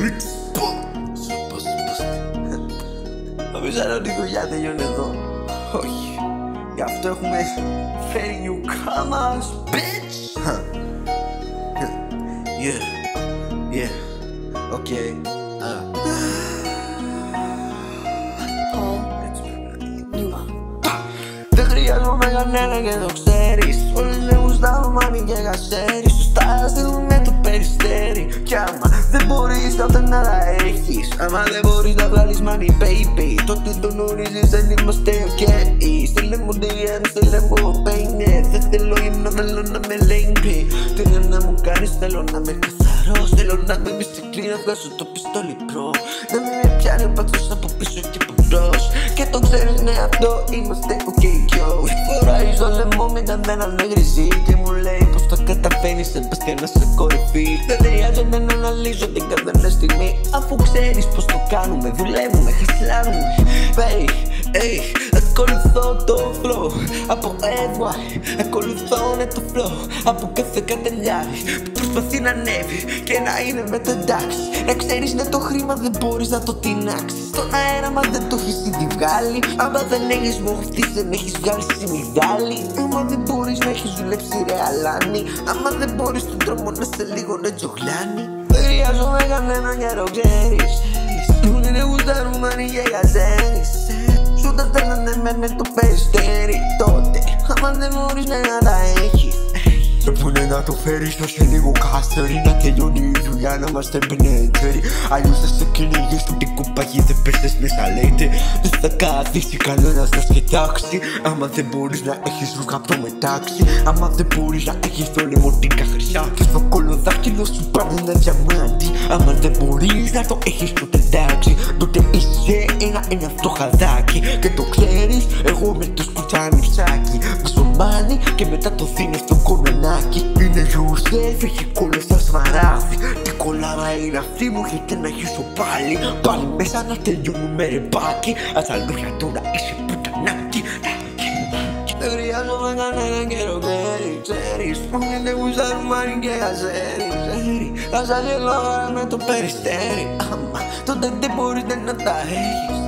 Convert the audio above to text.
Ρίξ. Νομίζανε ότι η δουλειά τελειώνει εδώ. Όχι. Γι' αυτό έχουμε φέρει newcomers, bitch. Yeah, okay. Δεν χρειάζομαι κανένα και το ξέρεις. Όλοι δεν γουστάρουν μάνι και κασέρι. Σωστά στείλουν με το περιστέρι. Κι άμα δεν μπορείς τότε να τα έχεις. Άμα δεν μπορείς να βγάλεις μάνι baby, τότε το γνωρίζεις δεν είμαστε ok. Στείλε μου DM, στείλε μου pain. Δεν θέλω ύμνο, θέλω να με λέγγει. Θέλω να μου κάνεις, θέλω να με καθαρός. Θέλω να με μυστικλή, να βγάζω το πιστόλι bro. Να με πιάνει ο πατσός από πίσω και από μπρος. Και το ξέρεις, ναι, αυτό είμαστε ok yo. Φοράει στο λαιμό με κανέναν γρυσί και μου λέει πως το καταφέρνεις, Σεμπαστιάν, να σε κορυφή. Δεν χρειάζεται να αναλύσω την καθένα στιγμή, αφού ξέρεις πως το κάνουμε, δουλεύουμε, χασλάρουμε. Hey, ακολουθώ το flow από NY, ακολουθώ το flow από κάθε κατελιάρι που προσπαθεί να ανέβει και να είναι μεταντάξει. Να ξέρεις, ναι, το χρήμα δεν μπορείς να το τεινάξεις στον αέρα, μα δεν το έχεις ήδη βγάλει. Άμα δεν έχεις μοχτείς, δεν έχεις βγάλει σιμιγδάλι. Άμα δεν μπορείς να έχεις δουλέψει ρε αλάνι. Άμα δεν μπορείς τον τρόμο να σε λίγο να τζογλάνει. Δεν χρειάζομαι κανέναν για το ξέρεις. Όλοι δεν γουστάρουν μάνι και καζέρεις. Σου τα στέλνανε με το περιστέρι τότε. Άμα δεν μπορείς να τα έχεις. Δεν πούνε να το φέρεις, θα σε λίγο κάστερι. Να τελειώνει η δουλειά, να μας τεμπνέτερει. Αλλιώς θα σε κυνηγείς του την κουπαγή, δεν πέσες μέσα λέτε. Δεν θα καθίσει κανένας να σε κοιτάξει. Άμα δεν μπορείς να έχεις ρούχα από το μετάξι. Άμα δεν μπορείς να έχεις το λεμοντίκα χρυσά. Και στο κολοδάχτυλο σου πάρει ένα διαμάντι. Άμα δεν μπορείς να το έχεις τότε εντάξει. Τότε είσαι ένα φτωχαδάκι. Και το ξέρεις, εγώ με το σκουτσάνι ψάκι. Μισομάνι και μετά το δίνω στο κονενάκι. Είναι Ιουσέφ, έχει κόλλο στα σμαράγδι. Τι κολλάρα είναι αυτή, μου έχετε να γυρίσω πάλι. Πάλι μέσα να τελειώνουμε ρεμπάκι. Ας τα λόγια τώρα είσαι πουτανάκι. Δεν χρειάζομαι κανέναν και το ξέρεις. Όλοι δεν γουστάρουν μάνι και καζέρι. Θα σας γελώ με το περιστέρι. Άμα τότε δεν μπορείς να τα έχεις.